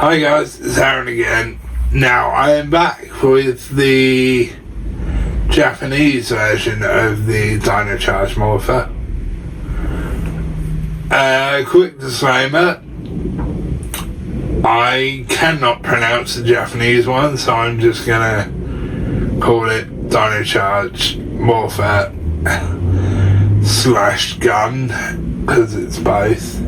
Hi guys, it's Arran again. Now I am back with the Japanese version of the Dino Charge Mmorpher. Quick disclaimer, I cannot pronounce the Japanese one, so I'm just gonna call it Dino Charge Mmorpher / gun, because it's both.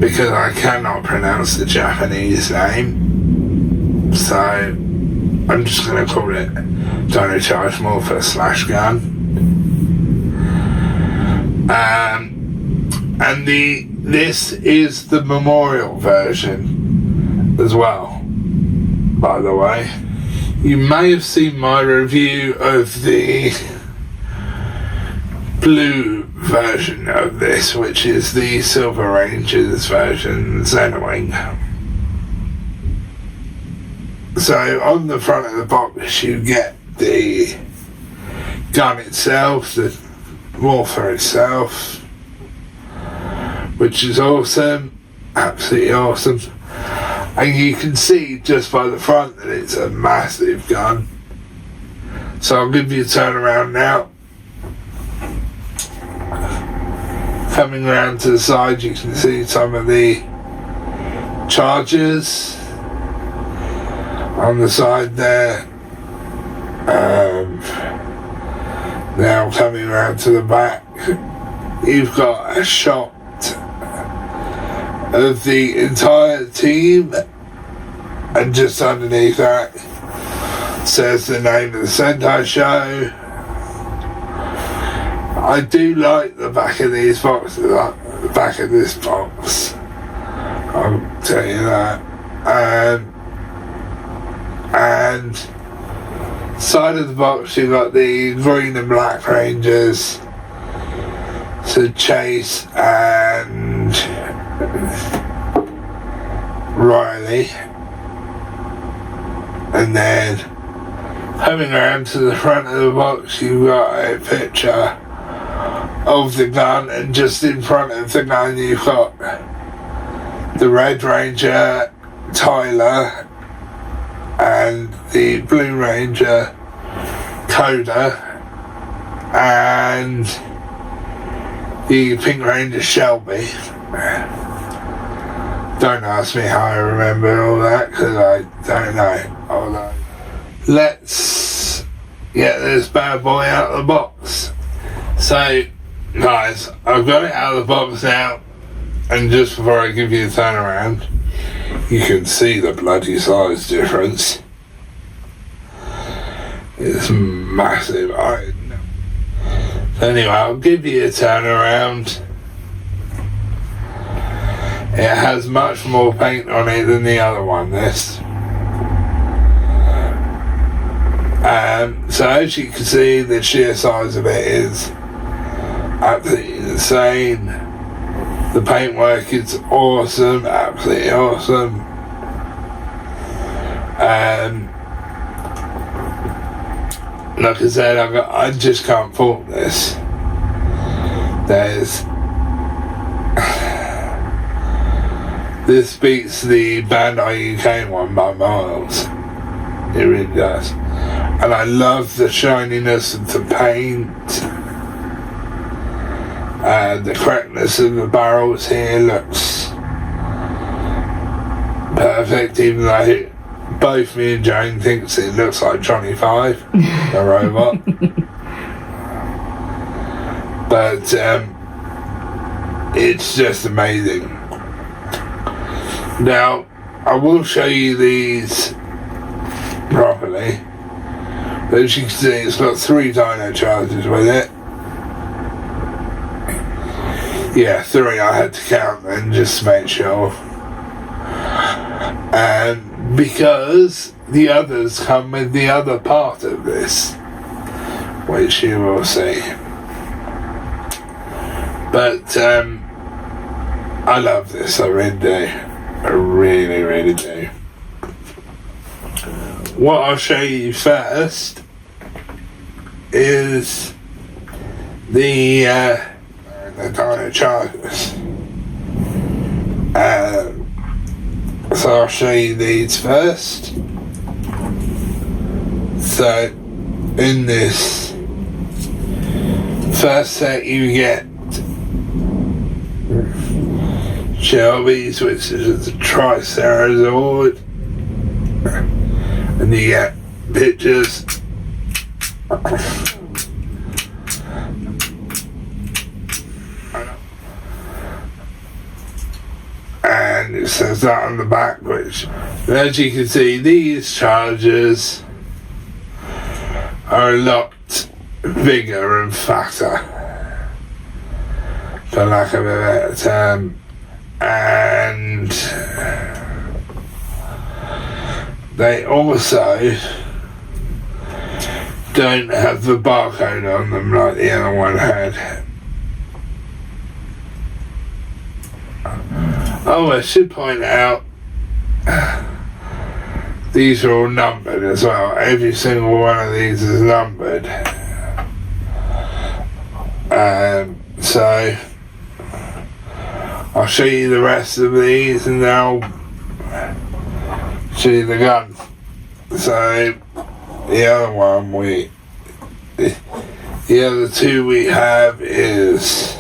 Because I cannot pronounce the Japanese name, so I'm just going to call it Dino Charge Mmorpher / gun. And this is the memorial version as well, by the way. You may have seen my review of the blue version of this, which is the Silver Ranger's version, Xenowing. So on the front of the box you get the gun itself, the Mmorpher itself, which is awesome, absolutely awesome. And you can see just by the front that it's a massive gun. So I'll give you a turn around now. Coming around to the side, you can see some of the charges on the side there. Now coming around to the back, you've got a shot of the entire team, and just underneath that says the name of the Sentai show. I do like the back of these boxes, the back of this box, I'll tell you that. And side of the box you've got the green and black Rangers, so Chase and Riley. And then coming around to the front of the box you've got a picture of the gun, and just in front of the gun you've got the Red Ranger, Tyler, and the Blue Ranger, Coda, and the Pink Ranger, Shelby. Don't ask me how I remember all that, because I don't know. Although, let's get this bad boy out of the box. So guys, I've got it out of the box now, and just before I give you a turn around, you can see the bloody size difference. It's massive. So anyway, I'll give you a turn around. It has much more paint on it than the other one, this. So as you can see, the sheer size of it is absolutely insane. The paintwork is awesome, absolutely awesome. Like I said, I just can't fault this. This beats the Bandai UK one by miles. It really does. And I love the shininess of the paint. The correctness of the barrels here looks perfect, even though both me and Jane thinks it looks like Johnny Five, the robot. But it's just amazing. Now, I will show you these properly. But as you can see, it's got 3 Dino Charges with it. Yeah, 3, I had to count then, just to make sure. And because the others come with the other part of this, which you will see. But I love this, I really do. I really, really do. What I'll show you first is the Dino Charges. I'll show you these first. So, in this first set you get Shelby's, which is a Triceratops, and you get pictures. And it says that on the back, which, as you can see, these chargers are a lot bigger and fatter, for lack of a better term, and they also don't have the barcode on them like the other one had. Oh, I should point out, these are all numbered as well. Every single one of these is numbered. So, I'll show you the rest of these and then I'll show you the gun. So, the other one the other two we have is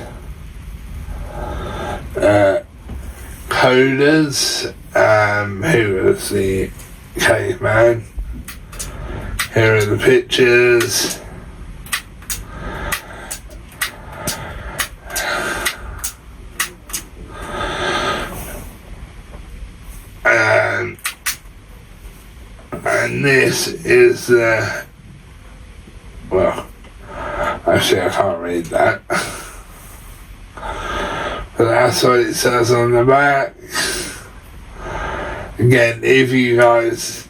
Coders, who was the caveman. Here are the pictures. And this is the, well, actually I can't read that. But that's what it says on the back. Again, if you guys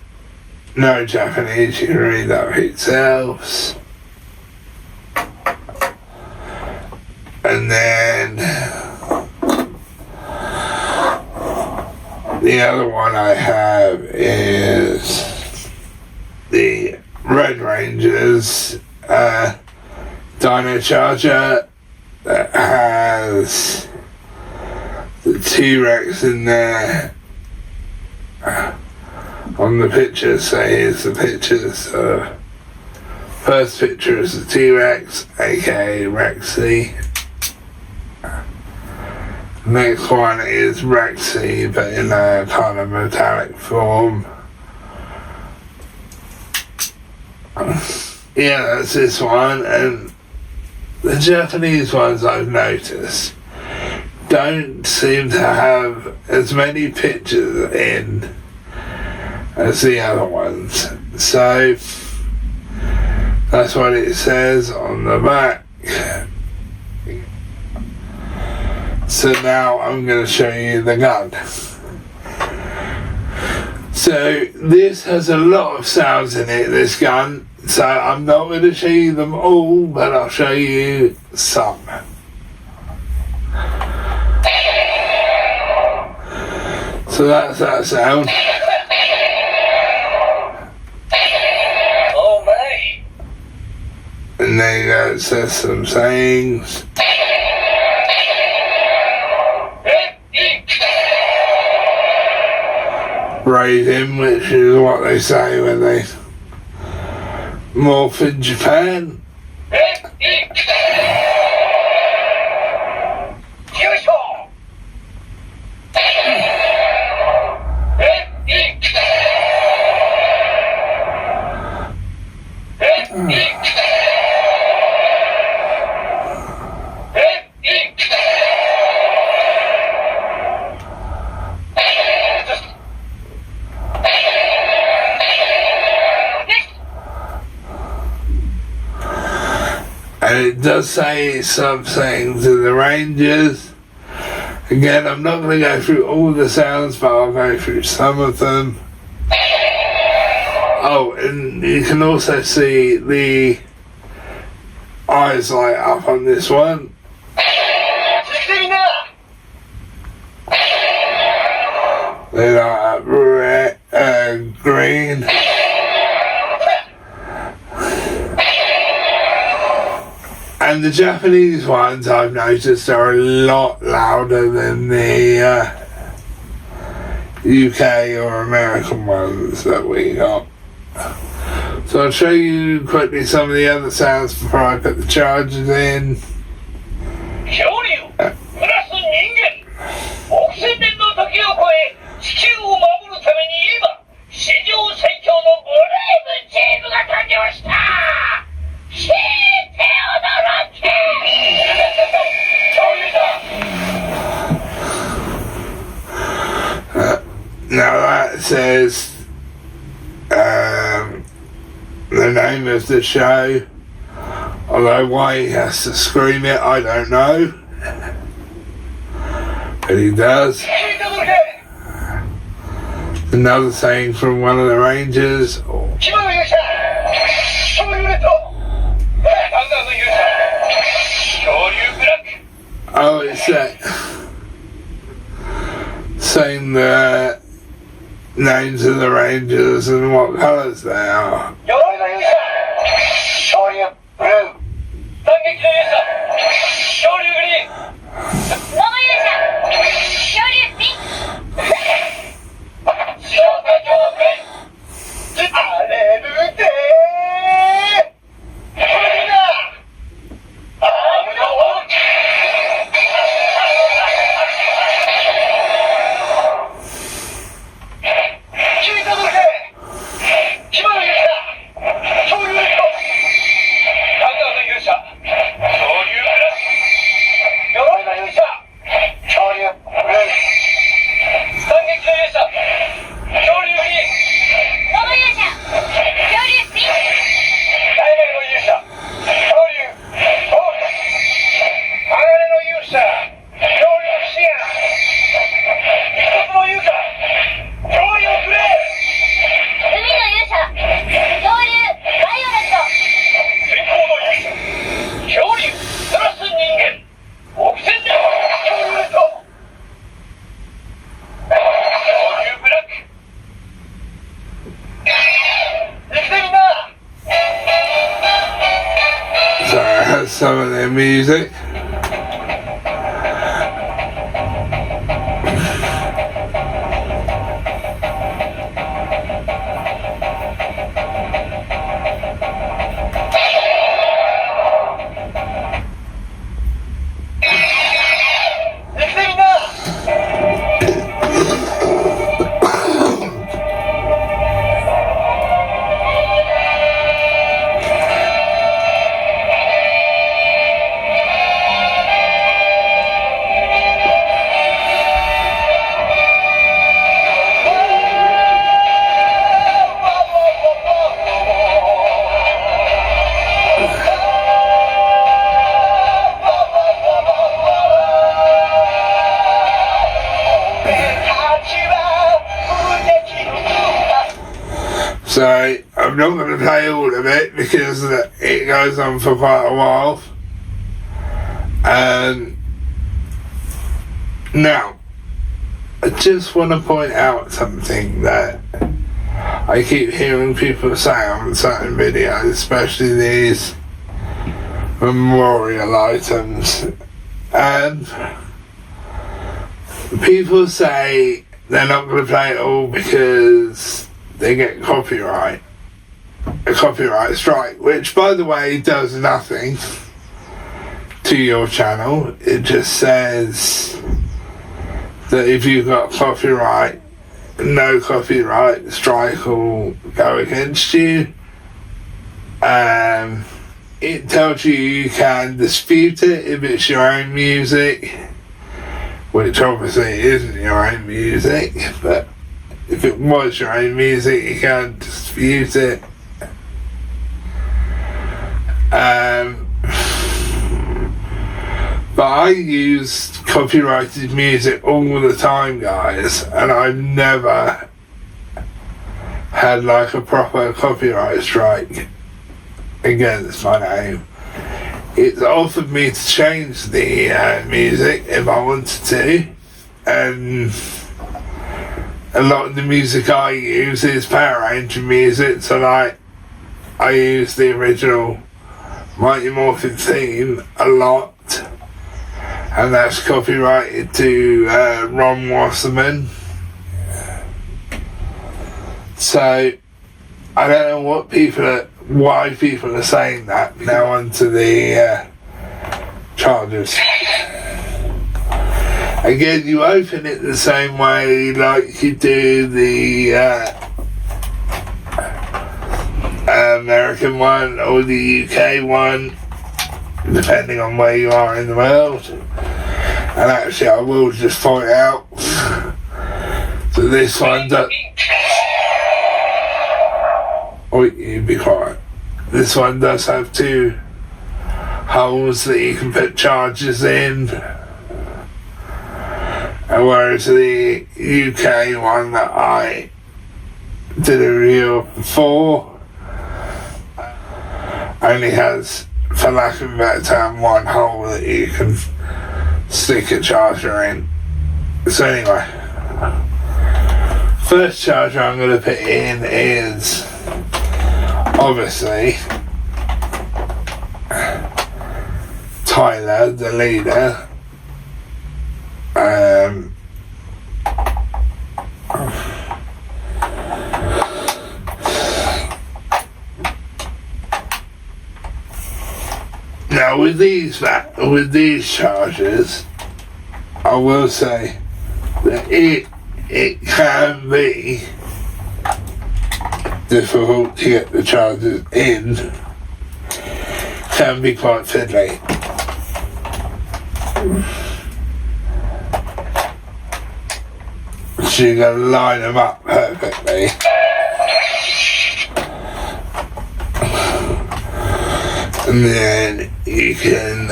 know Japanese, you can read that for yourselves. And then the other one I have is the Red Ranger's Dino Charger that has the T-Rex in there on the picture. So here's the pictures. First picture is the T-Rex, aka Rexy. Next one is Rexy, but in a kind of metallic form. Yeah, that's this one. And the Japanese ones I've noticed don't seem to have as many pictures in as the other ones. So that's what it says on the back. So now I'm going to show you the gun. So this has a lot of sounds in it, this gun. So I'm not going to show you them all, but I'll show you some. So that's that sound. Oh my! And there you go, it says some sayings. Raven, which is what they say when they morph in Japan. And it does say some things in the ranges. Again, I'm not going to go through all the sounds, but I'll go through some of them. Oh, and you can also see the eyes light up on this one. They light up red and green. And the Japanese ones I've noticed are a lot louder than the UK or American ones that we got. So I'll show you quickly some of the other sounds before I put the charges in. Now that says the name of the show, although why he has to scream it I don't know, but he does. Another saying from one of the Rangers. Oh, it's that saying the names of the Rangers and what colours they are. Some of their music. So I'm not going to play all of it because it goes on for quite a while. Now, I just want to point out something that I keep hearing people say on certain videos, especially these memorial items. And people say they're not going to play it all because they get a copyright strike, which by the way does nothing to your channel. It just says that if you've got copyright, no copyright strike will go against you. It tells you can dispute it if it's your own music, which obviously isn't your own music, but if it was your own music, you can't dispute it. But I use copyrighted music all the time, guys, and I've never had like a proper copyright strike against my name. It's offered me to change the music if I wanted to, and a lot of the music I use is Power Ranger music, so like I use the original Mighty Morphin theme a lot, and that's copyrighted to Ron Wasserman. So I don't know why people are saying that. Now onto the chargers. Again, you open it the same way like you do the American one or the UK one, depending on where you are in the world. And actually, I will just point out that this one does. Oh, you be quiet. This one does have 2 holes that you can put chargers in. And whereas the UK one that I did a review of before only has, for lack of a better term, 1 hole that you can stick a charger in. So anyway, first charger I'm going to put in is obviously Tyler, the leader. Now with these chargers, I will say that it can be difficult to get the chargers in, can be quite fiddly. So you're going to line them up perfectly. And then you can,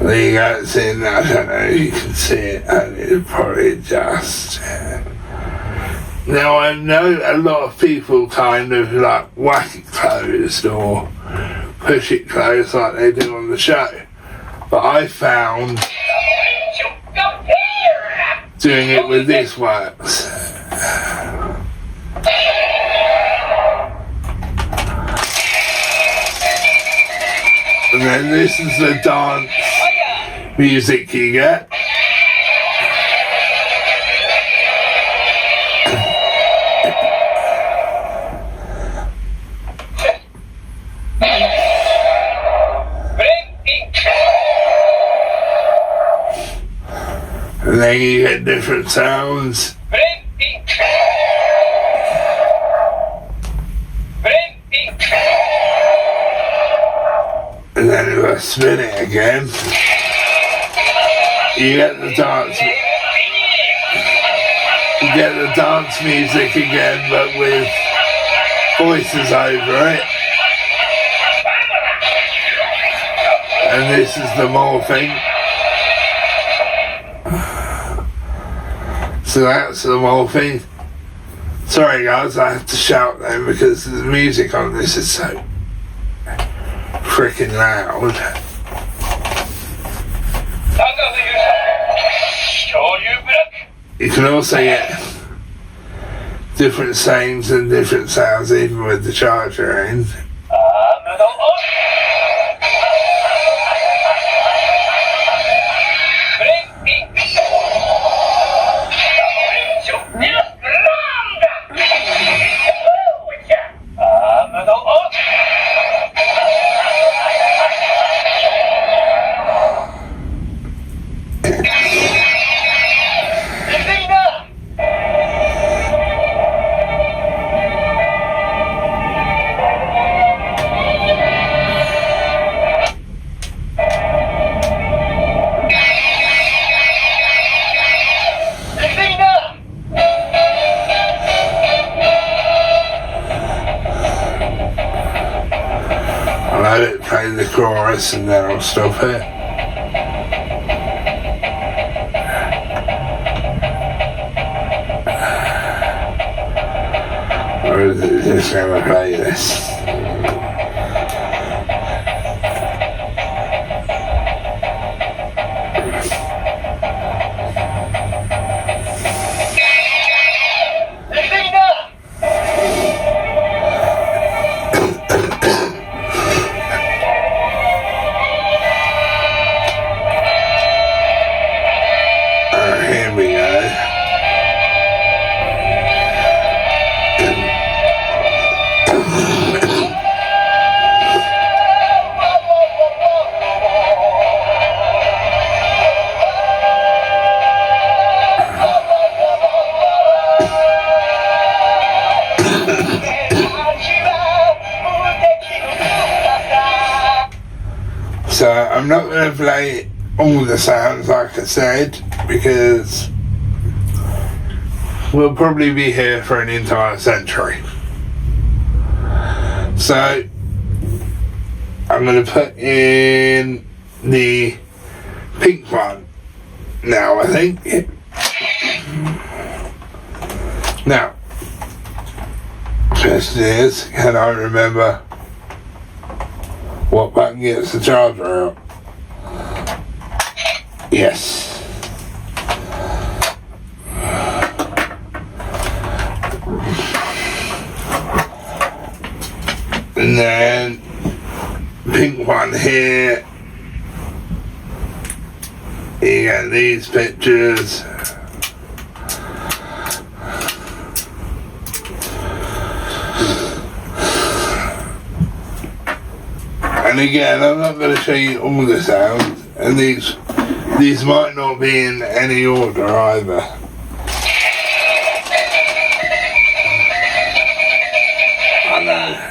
there you go, it's in, I don't know if you can see it, and it's probably just, now I know a lot of people kind of like whack it closed or push it closed like they do on the show, but I found doing it with this works. And then this is the dance music you get. And then you get different sounds. And then if I spin it again, you get the dance music again, but with voices over it. And this is the morphing. So that's the morphing. Sorry guys, I have to shout then because the music on this is so freaking loud. You can also get different sayings and different sounds even with the charger in. I'll let it play the chorus and then I'll stop it. Or is it just going to play this? Here we go. to play all the sounds like I said, because we'll probably be here for an entire century. So I'm going to put in the pink one now, I think. Now, question is, can I remember what button gets the charger out? Yes. And then pink one here. You get these pictures. And again, I'm not going to show you all the sounds, and these might not be in any order either. I know.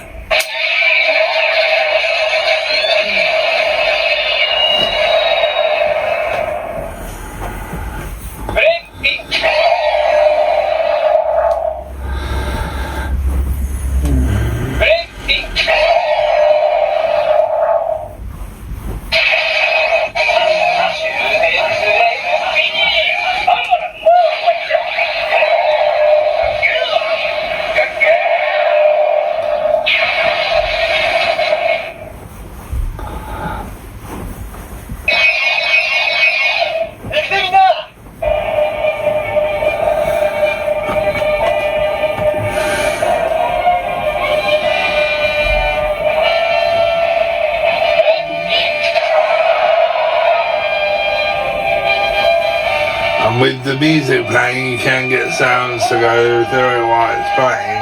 With the music playing, you can get sounds to go through it while it's playing.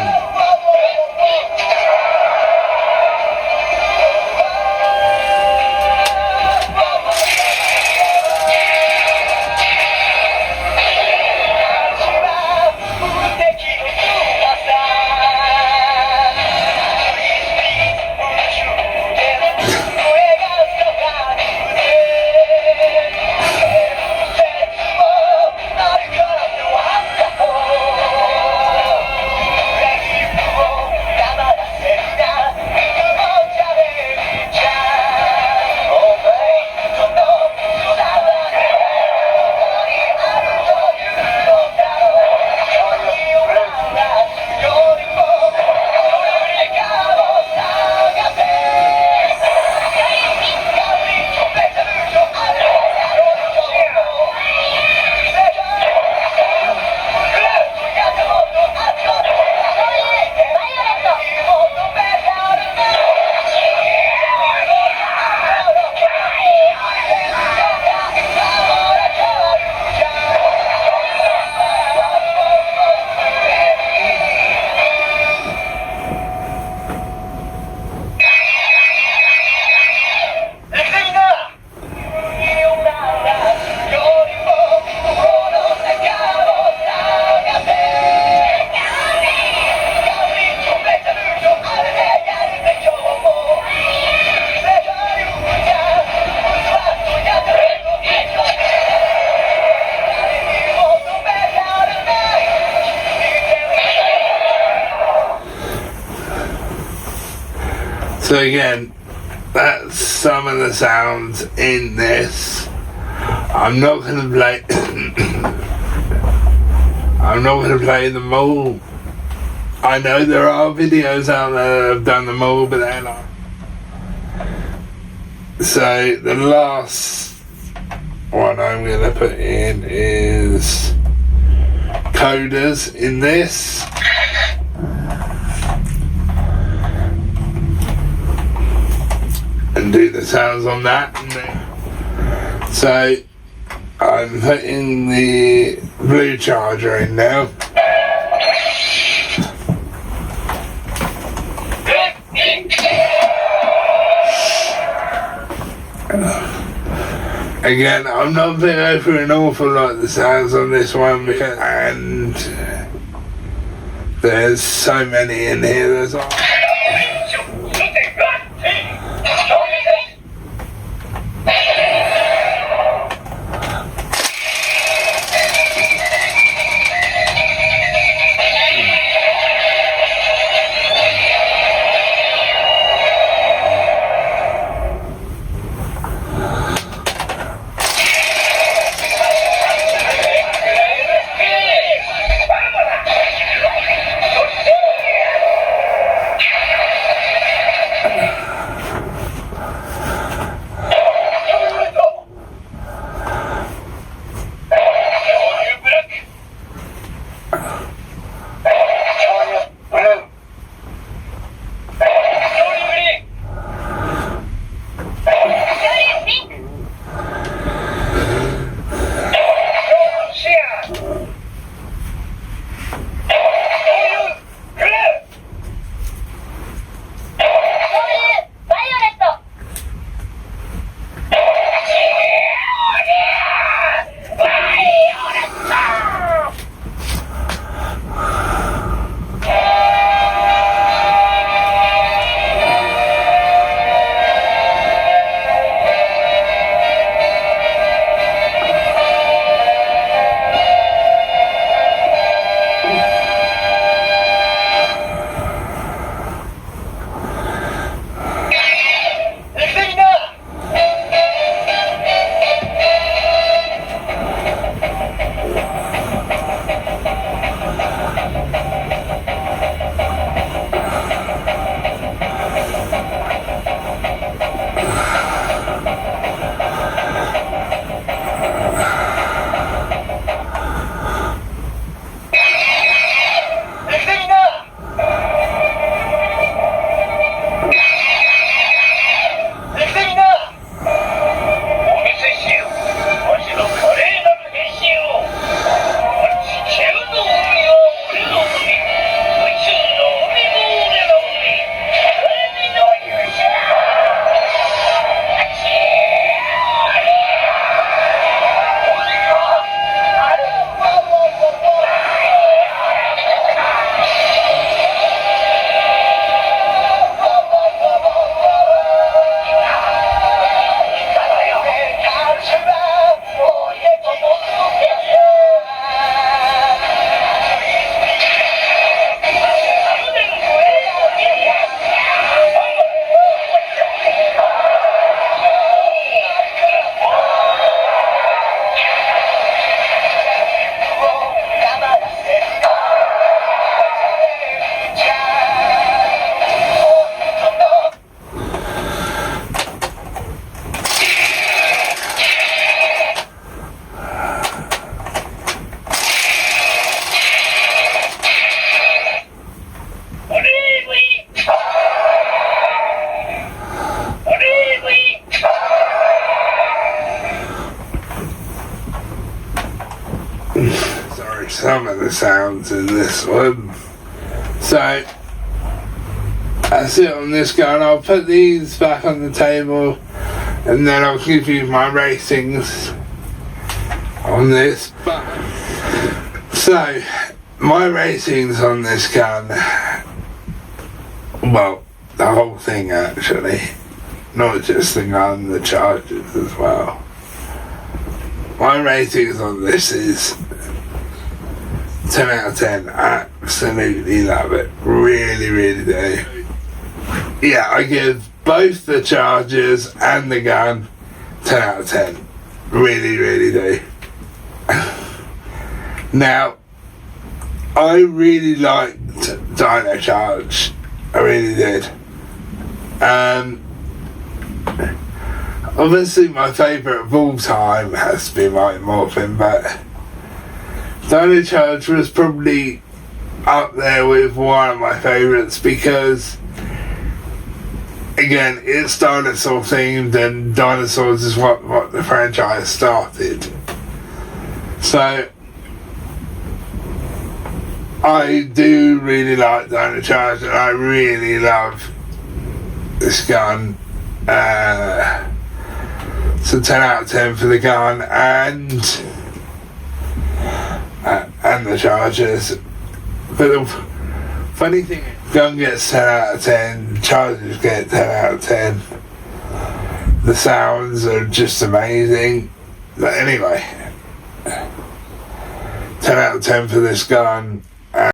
So again, that's some of the sounds in this. I'm not going to play I'm not going to play them all. I know there are videos out there that have done them all, but they're not. So the last one I'm going to put in is coders in this. And do the sounds on that. So I'm putting the blue charger in now. Again, I'm not going to go through an awful lot of the sounds on this one because, and there's so many in here. There's all. sorry, some of the sounds in this one. So that's it on this gun. I'll put these back on the table and then I'll give you my ratings on this. So my ratings on this gun, well, the whole thing actually, not just the gun, the charges as well. My ratings on this is 10 out of 10. Absolutely love it. Really, really do. Yeah, I give both the charges and the gun 10 out of 10. Really, really do. Now, I really liked Dino Charge. I really did. Obviously my favourite of all time has to be Mmorpher, but Dino Charge was probably up there with one of my favourites because, again, it's dinosaur themed and dinosaurs is what the franchise started. So I do really like Dino Charge and I really love this gun. So 10 out of 10 for the gun and the charges. But the funny thing, gun gets 10 out of 10, charges get 10 out of 10. The sounds are just amazing. But anyway, 10 out of 10 for this gun.